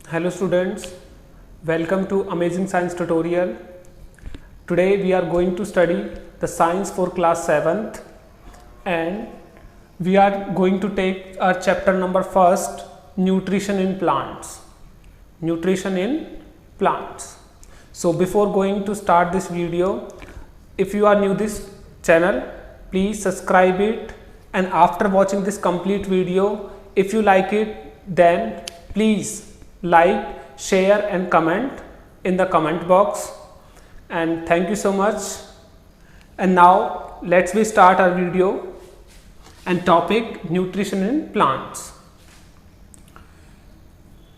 Hello students, welcome to Amazing Science Tutorial. Today we are going to study the science for class 7th and we are going to take our chapter number first, nutrition in plants. Nutrition in plants. So before going to start this video, if you are new this channel, please subscribe it, and after watching this complete video, if you like it, then please like, share and comment in the comment box, and thank you so much. And now let's start our video and topic nutrition in plants.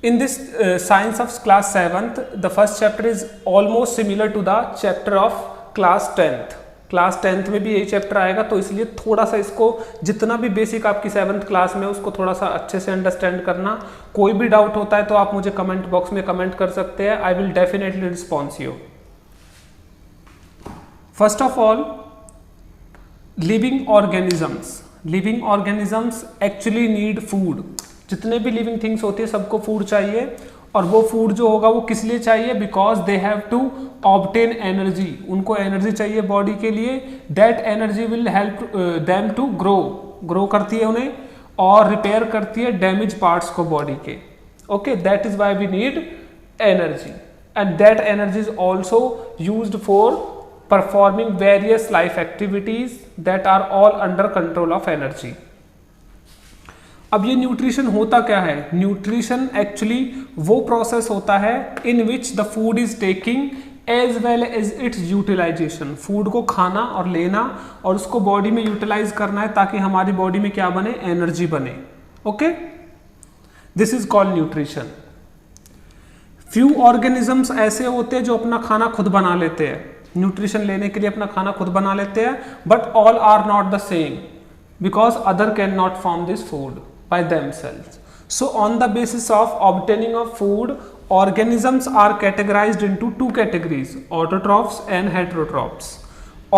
In this science of class 7th, the first chapter is almost similar to the chapter of class 10th. Class 10th में भी यही chapter आएगा, तो इसलिए थोड़ा सा इसको जितना भी बेसिक आपकी 7th क्लास में उसको थोड़ा सा अच्छे से अंडरस्टैंड करना. कोई भी डाउट होता है तो आप मुझे कमेंट बॉक्स में कमेंट कर सकते हैं. I will definitely response you. First of all, living organisms. Living organisms actually need food. जितने भी लिविंग थिंग्स होती है सबको फूड चाहिए, और वो फूड जो होगा वो किस लिए चाहिए? Because they have to obtain energy. उनको एनर्जी चाहिए बॉडी के लिए. That energy will help them to grow करती है उन्हें, और रिपेयर करती है डैमेज पार्ट्स को बॉडी के. Okay, that is why we need energy, and that energy is also used for performing various life activities that are all under control of energy. अब ये न्यूट्रिशन होता क्या है? न्यूट्रिशन एक्चुअली वो process होता है in which the food is taking as well as its utilization. Food को खाना और लेना और उसको बॉडी में यूटिलाइज करना है ताकि हमारी बॉडी में क्या बने? एनर्जी बने. Okay, this is called nutrition. Few organisms ऐसे होते हैं जो अपना खाना खुद बना लेते हैं. न्यूट्रिशन लेने के लिए अपना खाना खुद बना लेते हैं, but all are not the same because other cannot form this food by themselves. So on the basis of obtaining of food, organisms are categorized into two categories, autotrophs and heterotrophs.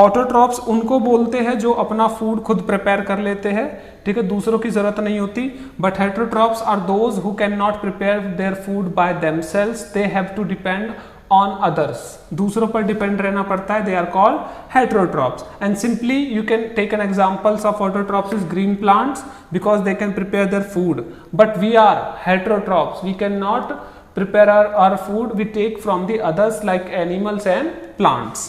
Autotrophs उनको बोलते हैं जो अपना food खुद prepare कर लेते हैं, ठीक है, दूसरों की जरूरत नहीं होती. But heterotrophs are those who cannot prepare their food by themselves. They have to depend on others. दूसरों पर डिपेंड रहना पड़ता है. They are called heterotrophs. And simply you can take an examples of autotrophs is green plants because they can prepare their food. But we are heterotrophs. We cannot prepare our food. We take from the others like animals and plants.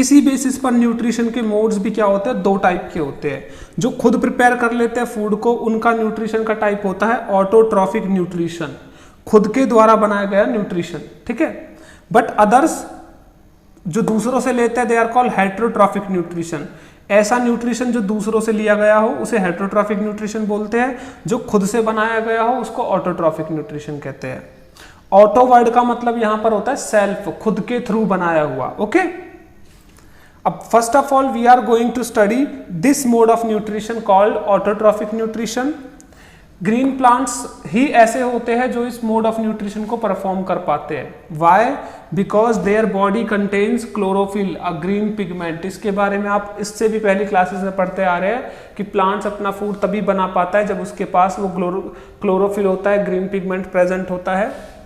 इसी basis पर nutrition के modes भी क्या होते हैं? दो type के होते हैं. जो खुद प्रिपेयर कर लेते हैं फूड को, उनका न्यूट्रिशन का टाइप होता है ऑटोट्रॉफिक न्यूट्रिशन, खुद के द्वारा बनाया गया न्यूट्रिशन, ठीक है. बट अदर्स जो दूसरों से लेते हैं, they are called heterotrophic nutrition. ऐसा न्यूट्रिशन जो दूसरों से लिया गया हो उसे हेटेरोट्रॉफिक न्यूट्रिशन बोलते हैं. जो खुद से बनाया गया हो उसको ऑटोट्रॉफिक न्यूट्रिशन कहते हैं. ऑटो वर्ड का मतलब यहां पर होता है सेल्फ, खुद के थ्रू बनाया हुआ. ओके, अब first of all we are going to study this mode of nutrition called autotrophic nutrition. Green plants ही ऐसे होते हैं जो इस मोड ऑफ न्यूट्रिशन को परफॉर्म कर पाते हैं. Why? Because their body contains chlorophyll, a green pigment. इसके बारे में आप इससे भी पहली क्लासेस में पढ़ते आ रहे हैं कि प्लांट्स अपना फूड तभी बना पाता है जब उसके पास वो क्लोरोफिल होता है, ग्रीन पिगमेंट प्रेजेंट होता है.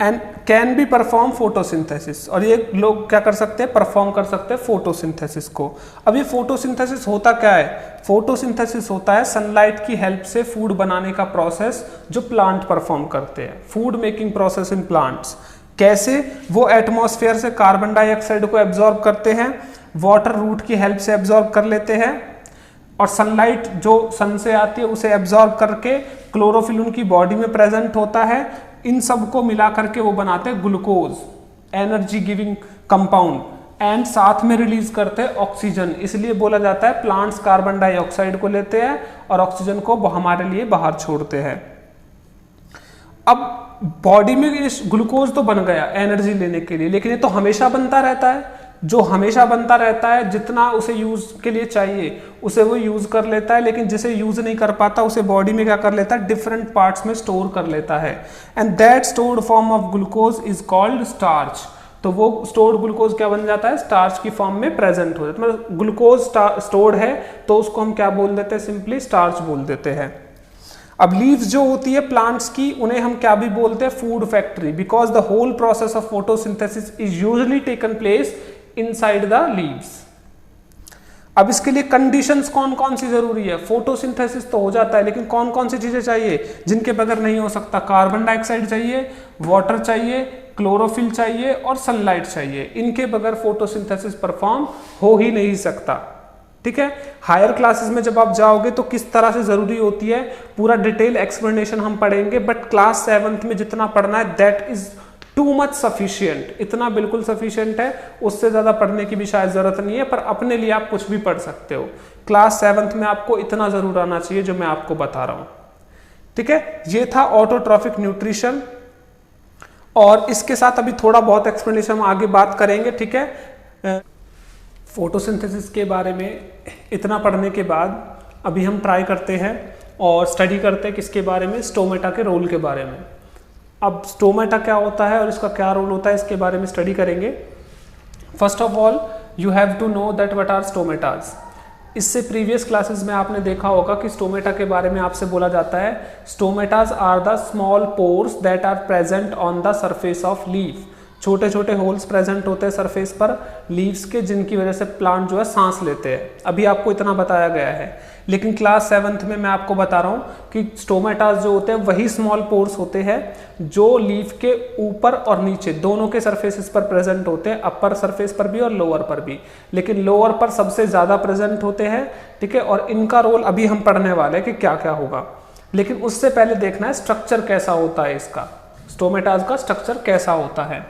And can be perform photosynthesis. और ये लोग क्या कर सकते हैं? परफॉर्म कर सकते हैं फोटोसिंथेसिस को. अब ये फोटोसिंथेसिस होता क्या है? फोटोसिंथेसिस होता है सनलाइट की हेल्प से फूड बनाने का प्रोसेस जो प्लांट परफॉर्म करते हैं. Food making process in plants. कैसे? वो एटमॉस्फेयर से कार्बन डाइऑक्साइड को एब्जॉर्ब करते हैं, वाटर रूट की हेल्प से एब्जॉर्ब कर लेते हैं, और सनलाइट जो सन से आती है उसे एब्जॉर्ब करके क्लोरोफिल उनकी बॉडी में प्रेजेंट होता है. इन सबको मिला करके वो बनाते हैं glucose, energy giving compound, and साथ में रिलीज करते हैं ऑक्सीजन. इसलिए बोला जाता है प्लांट्स कार्बन डाइऑक्साइड को लेते हैं और ऑक्सीजन को हमारे लिए बाहर छोड़ते हैं. अब बॉडी में ये ग्लूकोज तो बन गया एनर्जी लेने के लिए, लेकिन ये तो हमेशा बनता रहता है. जो हमेशा बनता रहता है, जितना उसे यूज के लिए चाहिए उसे वो यूज कर लेता है, लेकिन जिसे यूज नहीं कर पाता उसे बॉडी में क्या कर लेता है? डिफरेंट पार्ट्स में स्टोर कर लेता है. And that stored form of glucose is called starch. तो वो स्टोर्ड ग्लूकोज क्या बन जाता है? स्टार्च की फॉर्म में प्रेजेंट हो जाता है. मतलब ग्लूकोज स्टोर्ड है तो उसको हम क्या बोल देते हैं? सिंपली स्टार्च बोल देते हैं. अब लीव्स जो होती है प्लांट्स की, उन्हें हम क्या भी बोलते हैं, food factory, because the whole process of photosynthesis is usually taken place inside the leaves. अब इसके लिए कंडीशंस कौन कौन सी जरूरी है, फोटोसिंथेसिस तो हो जाता है लेकिन कौन कौन सी चीजें चाहिए जिनके बगैर नहीं हो सकता, कार्बन डाइऑक्साइड चाहिए, वाटर चाहिए, क्लोरोफिल चाहिए और सनलाइट चाहिए। इनके बगैर फोटोसिंथेसिस परफॉर्म हो ही नहीं सकता। ठीक है, हायर क्लासेस में जब आप जाओगे तो किस तरह से जरूरी होती है पूरा डिटेल एक्सप्लेनेशन हम पढ़ेंगे, बट क्लास 7th में जितना पढ़ना है that is too much sufficient, इतना बिल्कुल सफिशियंट है, उससे ज्यादा पढ़ने की भी शायद जरूरत नहीं है, पर अपने लिए आप कुछ भी पढ़ सकते हो। क्लास 7th में आपको इतना जरूर आना चाहिए जो मैं आपको बता रहा हूं। ठीक है, ये था ऑटोट्रॉफिक न्यूट्रिशन, और इसके साथ अभी थोड़ा बहुत एक्सप्लेनेशन हम आगे बात करेंगे। ठीक है, फोटोसिंथेसिस के बारे में इतना पढ़ने के बाद अभी हम ट्राई करते हैं और स्टडी करते हैं किसके बारे में, स्टोमेटा के रोल के बारे में। अब स्टोमेटा क्या होता है और इसका क्या रोल होता है, इसके बारे में स्टडी करेंगे। First of all you have to know that what are stomatas. इससे प्रीवियस क्लासेस में आपने देखा होगा कि स्टोमेटा के बारे में आपसे बोला जाता है, stomatas are the small pores that are present on the surface of leaf. छोटे छोटे होल्स प्रेजेंट होते हैं सरफेस पर लीव्स के, जिनकी वजह से प्लांट जो है सांस लेते हैं। अभी आपको इतना बताया गया है, लेकिन क्लास 7th में मैं आपको बता रहा हूँ कि स्टोमेटास जो होते हैं वही स्मॉल पोर्स होते हैं जो लीफ के ऊपर और नीचे दोनों के सरफेसेस पर प्रेजेंट होते हैं, अपर सरफेस पर भी और लोअर पर भी, लेकिन लोअर पर सबसे ज्यादा प्रेजेंट होते हैं। ठीक है, और इनका रोल अभी हम पढ़ने वाले हैं कि क्या क्या होगा, लेकिन उससे पहले देखना है स्ट्रक्चर कैसा होता है इसका, स्टोमेटास का स्ट्रक्चर कैसा होता है।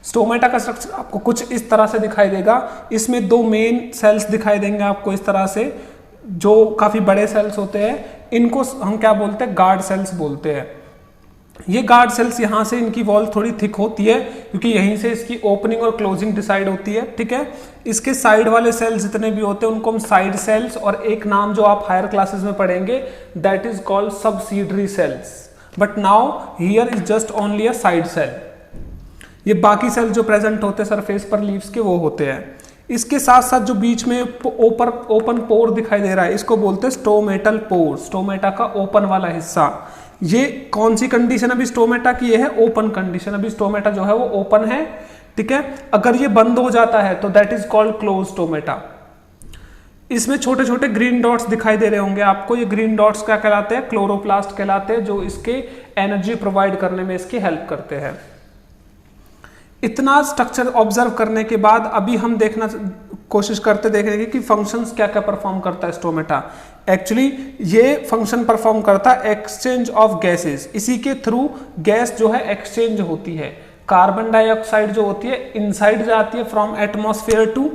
स्टोमेटा का स्ट्रक्चर आपको कुछ इस तरह से दिखाई देगा। इसमें दो मेन सेल्स दिखाई देंगे आपको इस तरह से, जो काफी बड़े सेल्स होते हैं। इनको हम क्या बोलते हैं, गार्ड सेल्स बोलते हैं। ये गार्ड सेल्स यहाँ से इनकी वॉल थोड़ी थिक होती है क्योंकि यहीं से इसकी ओपनिंग और क्लोजिंग डिसाइड होती है। ठीक है, इसके साइड वाले सेल्स जितने भी होते हैं उनको हम साइड सेल्स, और एक नाम जो आप हायर क्लासेस में पढ़ेंगे that is called subsidiary cells, but now here is just only a side cell. ये बाकी सेल जो प्रेजेंट होते हैं सरफेस पर लीव्स के वो होते हैं। इसके साथ साथ जो बीच में ओपन पोर दिखाई दे रहा है इसको बोलते हैं स्टोमेटल पोर, स्टोमेटा का ओपन वाला हिस्सा। ये कौन सी कंडीशन अभी स्टोमेटा की, ये है ओपन कंडीशन। अभी स्टोमेटा जो है वो ओपन है। ठीक है, अगर ये बंद हो जाता है तो that is called close stomata. इसमें छोटे छोटे ग्रीन डॉट्स दिखाई दे रहे होंगे आपको, ये ग्रीन डॉट्स क्या कहलाते हैं, क्लोरोप्लास्ट कहलाते हैं, जो इसके एनर्जी प्रोवाइड करने में इसकी हेल्प करते हैं। इतना स्ट्रक्चर ऑब्जर्व करने के बाद अभी हम देखना कोशिश करते देखने की कि फंक्शंस क्या क्या परफॉर्म करता है स्टोमेटा। एक्चुअली ये फंक्शन परफॉर्म करता है एक्सचेंज ऑफ गैसेस, इसी के थ्रू गैस जो है एक्सचेंज होती है। कार्बन डाइऑक्साइड जो होती है इनसाइड जाती है फ्रॉम एटमॉस्फेयर टू,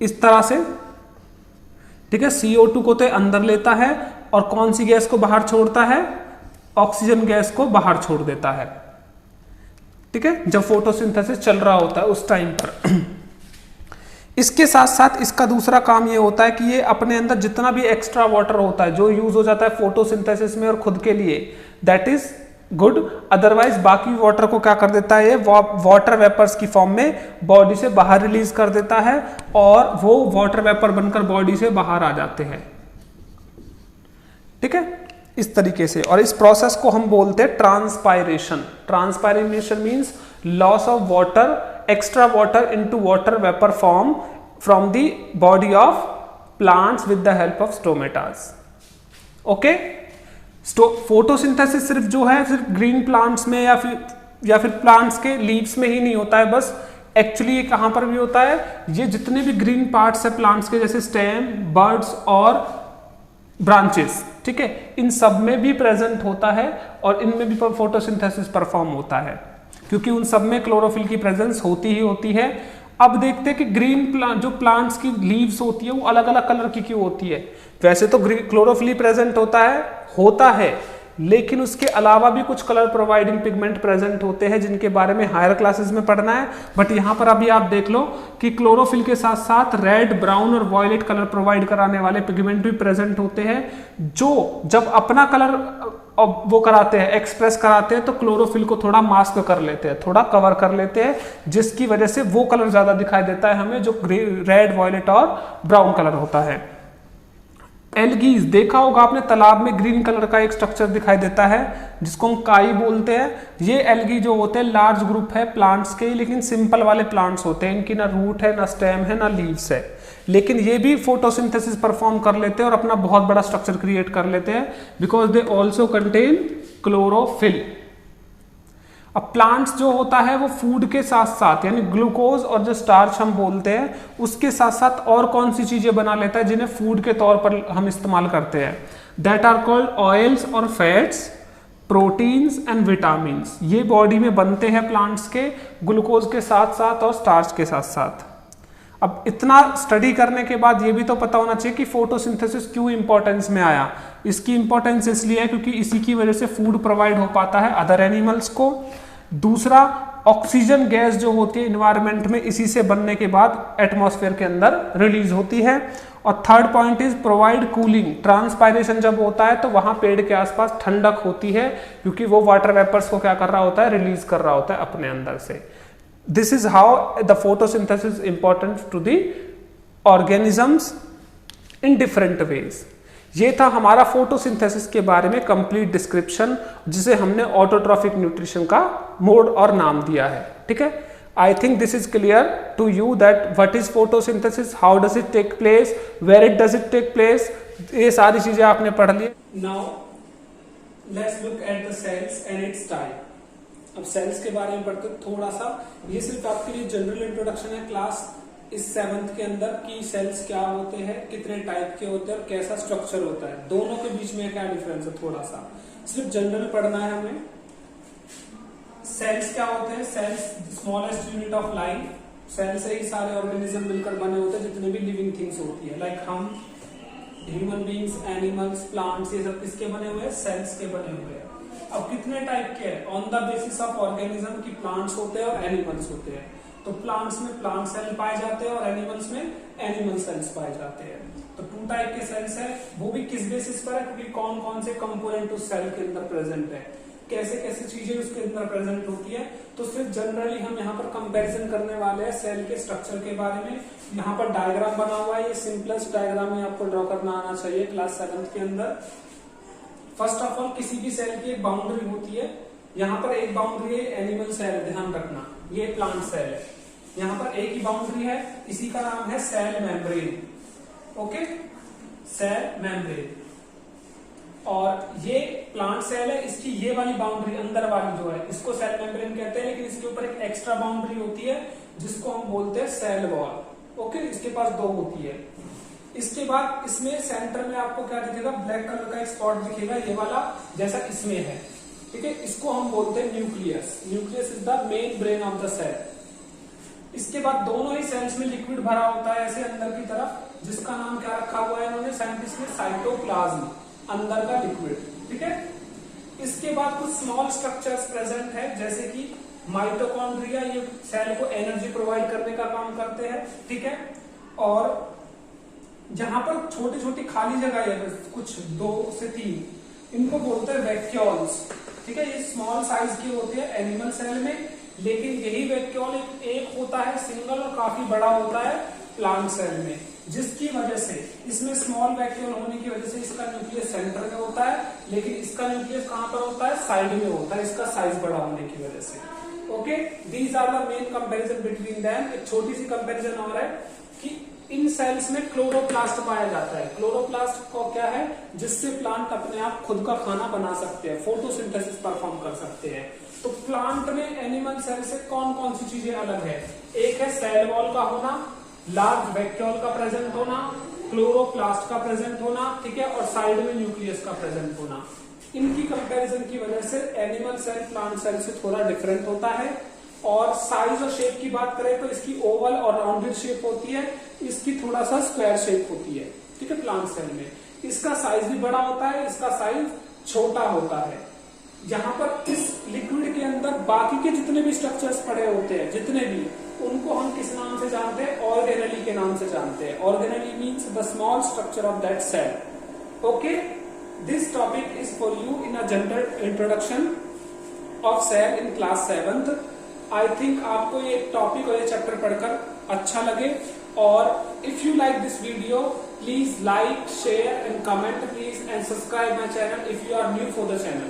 इस तरह से। ठीक है, CO2 को तो अंदर लेता है और कौन सी गैस को बाहर छोड़ता है, ऑक्सीजन गैस को बाहर छोड़ देता है। ठीक है, जब फोटोसिंथेसिस चल रहा होता है उस टाइम पर। इसके साथ साथ इसका दूसरा काम ये होता है कि ये अपने अंदर जितना भी एक्स्ट्रा वाटर होता है जो यूज हो जाता है फोटोसिंथेसिस में और खुद के लिए, दैट इज गुड। अदरवाइज बाकी वाटर को क्या कर देता है, ये वाटर वेपर्स की फॉर्म में बॉडी से बाहर रिलीज कर देता है और वो वाटर वेपर बनकर बॉडी से बाहर आ जाते हैं। ठीक है, इस तरीके से। और इस प्रोसेस को हम बोलते हैं transpiration. Transpiration means loss of water, extra water into water vapour form from the body of plants with the help of stomatas. Okay, photosynthesis सिर्फ जो है सिर्फ ग्रीन प्लांट्स में या फिर प्लांट्स के लीव्स में ही नहीं होता है बस। एक्चुअली ये कहां पर भी होता है, ये जितने भी ग्रीन पार्ट्स है प्लांट्स के, जैसे स्टेम, बर्ड्स और ब्रांचेस, ठीक है, इन सब में भी प्रेजेंट होता है और इनमें भी फोटोसिंथेसिस परफॉर्म होता है क्योंकि उन सब में क्लोरोफिल की प्रेजेंस होती ही होती है। अब देखते हैं कि ग्रीन प्लांट जो प्लांट्स की लीव्स होती है वो अलग अलग कलर की क्यों होती है। वैसे तो क्लोरोफिल प्रेजेंट होता है लेकिन उसके अलावा भी कुछ कलर प्रोवाइडिंग पिगमेंट प्रेजेंट होते हैं जिनके बारे में हायर क्लासेस में पढ़ना है। बट यहाँ पर अभी आप देख लो कि क्लोरोफिल के साथ साथ रेड, ब्राउन और वॉयलेट कलर प्रोवाइड कराने वाले पिगमेंट भी प्रेजेंट होते हैं, जो जब अपना कलर वो कराते हैं, एक्सप्रेस कराते हैं, तो क्लोरोफिल को थोड़ा मास्क कर लेते हैं, थोड़ा कवर कर लेते हैं, जिसकी वजह से वो कलर ज्यादा दिखाई देता है हमें, जो रेड, वॉयलेट और ब्राउन कलर होता है। एल्गीज देखा होगा आपने, तालाब में ग्रीन कलर का एक स्ट्रक्चर दिखाई देता है जिसको हम काई बोलते हैं। ये एल्गी जो होते हैं लार्ज ग्रुप है प्लांट्स के, लेकिन सिंपल वाले प्लांट्स होते हैं, इनकी ना रूट है, ना स्टेम है, ना लीव्स है, लेकिन ये भी फोटोसिंथेसिस परफॉर्म कर लेते हैं और अपना बहुत बड़ा स्ट्रक्चर क्रिएट कर लेते हैं because they also contain chlorophyll. अब प्लांट्स जो होता है वो फूड के साथ साथ यानी ग्लूकोज और जो स्टार्च हम बोलते हैं उसके साथ साथ और कौन सी चीजें बना लेता है जिन्हें फूड के तौर पर हम इस्तेमाल करते हैं, दैट आर कॉल्ड ऑयल्स और फैट्स, प्रोटीन्स एंड विटामिन्स। ये बॉडी में बनते हैं प्लांट्स के, ग्लूकोज के साथ साथ और स्टार्च के साथ साथ। अब इतना स्टडी करने के बाद ये भी तो पता होना चाहिए कि फोटोसिंथेसिस क्यों इंपॉर्टेंस में आया। इसकी इंपॉर्टेंस इसलिए है क्योंकि इसी की वजह से फूड प्रोवाइड हो पाता है अदर एनिमल्स को। दूसरा, ऑक्सीजन गैस जो होती है इन्वायरमेंट में इसी से बनने के बाद एटमॉस्फेयर के अंदर रिलीज होती है। और third point is provide cooling. Transpiration जब होता है तो वहां पेड़ के आसपास ठंडक होती है क्योंकि वो वाटर वेपर्स को क्या कर रहा होता है, रिलीज कर रहा होता है अपने अंदर से। This is how the photosynthesis important to the organisms in different ways. ये था हमारा फोटोसिंथेसिस के बारे में कंप्लीट डिस्क्रिप्शन, जिसे हमने ऑटोट्रॉफिक न्यूट्रिशन का मोड और नाम दिया है। ठीक है, I think this is clear to you that what is photosynthesis, how does it take place, where it does it take place, ये सारी चीजें आपने पढ़ ली। Now let's look at the cells and its type. अब cells के बारे में पढ़ते थोड़ा सा, ये सिर्फ आपके लिए जनरल इंट्रोडक्शन है क्लास इस 7th के अंदर कि सेल्स क्या होते हैं, कितने टाइप के होते हैं और कैसा स्ट्रक्चर होता है, दोनों के बीच में क्या डिफरेंस है, थोड़ा सा सिर्फ जनरल पढ़ना है हमें। सेल्स क्या होते हैं, cells smallest unit of life. Cell से ही सारे ऑर्गेनिज्म मिलकर बने होते हैं, जितने भी लिविंग थिंग्स होती है, लाइक हम, ह्यूमन बींग्स, एनिमल्स, प्लांट्स, ये सब किसके बने हुए हैं, सेल्स के बने हुए हैं। अब कितने टाइप के हैं, on the basis of organism की प्लांट्स होते हैं और एनिमल्स होते हैं। तो प्लांट्स में प्लांट सेल पाए जाते हैं और एनिमल्स में एनिमल सेल्स पाए जाते हैं। तो 2 टाइप के सेल्स है, वो भी किस बेसिस पर है, क्योंकि कौन कौन से कंपोनेंट उस सेल के अंदर प्रेजेंट है, कैसे कैसे चीजें उसके अंदर प्रेजेंट होती है। तो सिर्फ जनरली हम यहाँ पर कंपैरिजन करने वाले हैं सेल के स्ट्रक्चर के बारे में। यहाँ पर डायग्राम बना हुआ है, ये सिंपलेस्ट डायग्राम है, आपको ड्रॉ करना आना चाहिए क्लास 7th के अंदर। फर्स्ट ऑफ ऑल किसी भी सेल की एक बाउंड्री होती है, यहाँ पर एक बाउंड्री है एनिमल सेल, ध्यान रखना ये प्लांट सेल है। यहाँ पर एक ही बाउंड्री है, इसी का नाम है cell membrane. Okay, cell membrane. और ये प्लांट सेल है, इसकी ये वाली बाउंड्री अंदर वाली जो है इसको सेल मेम्ब्रेन कहते हैं, लेकिन इसके ऊपर एक एक्स्ट्रा बाउंड्री होती है जिसको हम बोलते हैं सेल वॉल। ओके, इसके पास 2 होती है। इसके बाद इसमें सेंटर में आपको क्या दिखेगा, ब्लैक कलर का एक स्पॉट दिखेगा, ये वाला जैसा इसमें है। ठीक है, इसको हम बोलते हैं nucleus. Nucleus is the main brain of the cell. इसके बाद दोनों ही सेल्स में लिक्विड भरा होता है ऐसे अंदर की तरफ, जिसका नाम क्या रखा हुआ है इन्होंने साइंटिस्ट ने, साइटोप्लाज्म, अंदर का लिक्विड। ठीक है, इसके बाद कुछ स्मॉल स्ट्रक्चर्स प्रेजेंट है, जैसे कि माइटोकॉन्ड्रिया, ये सेल को एनर्जी प्रोवाइड करने का काम करते हैं। ठीक है, और जहां पर छोटी छोटी खाली जगह है कुछ 2 से 3, इनको बोलते हैं वैक्यूल्स। ठीक है, ये स्मॉल साइज के होते हैं एनिमल सेल में, लेकिन यही वैक्यूल एक होता है सिंगल और काफी बड़ा होता है प्लांट सेल में, जिसकी वजह से इसमें स्मॉल वैक्यूल होने की वजह से इसका न्यूक्लियस सेंटर में होता है, लेकिन इसका न्यूक्लियस कहां पर होता है, साइड में होता है, इसका साइज बड़ा होने की वजह से। Okay, these are the main comparison between them. एक छोटी सी कंपैरिजन और है कि इन सेल्स में क्लोरोप्लास्ट पाया जाता है। क्लोरोप्लास्ट को क्या है, जिससे प्लांट अपने आप खुद का खाना बना सकते हैं, फोटोसिंथेसिस परफॉर्म कर सकते हैं। तो प्लांट में एनिमल सेल से कौन कौन सी चीजें अलग है, एक है सेल वॉल का होना, लार्ज वैक्यूल का प्रेजेंट होना, क्लोरोप्लास्ट का प्रेजेंट होना, ठीक है, और साइड में न्यूक्लियस का प्रेजेंट होना। इनकी कंपैरिजन की वजह से एनिमल सेल प्लांट सेल से थोड़ा डिफरेंट होता है। और साइज और शेप की बात करें तो इसकी ओवल और राउंडेड शेप होती है, इसकी थोड़ा सा स्क्वायर शेप होती है। ठीक है, प्लांट सेल में इसका साइज भी बड़ा होता है, इसका साइज छोटा होता है। यहाँ पर इस लिक्विड के अंदर बाकी के जितने भी स्ट्रक्चर्स पड़े होते हैं, जितने भी, उनको हम किस नाम से जानते हैं, ऑर्गेनेली के नाम से जानते हैं। Organelle means the small structure of that cell. Okay, this topic is for you in a general introduction of cell in class 7th। I think आपको ये टॉपिक और ये चैप्टर पढ़कर अच्छा लगे और if you like this video, please like, share and comment please and subscribe my channel if you are new for the channel.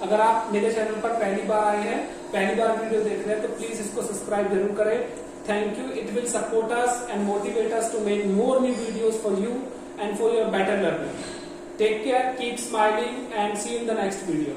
अगर आप मेरे चैनल पर पहली बार आए हैं, पहली बार वीडियो देख रहे हैं तो प्लीज इसको सब्सक्राइब जरूर करें. Thank you. It will support us and motivate us to make more new videos for you and for your better learning. Take care, keep smiling and see you in the next video.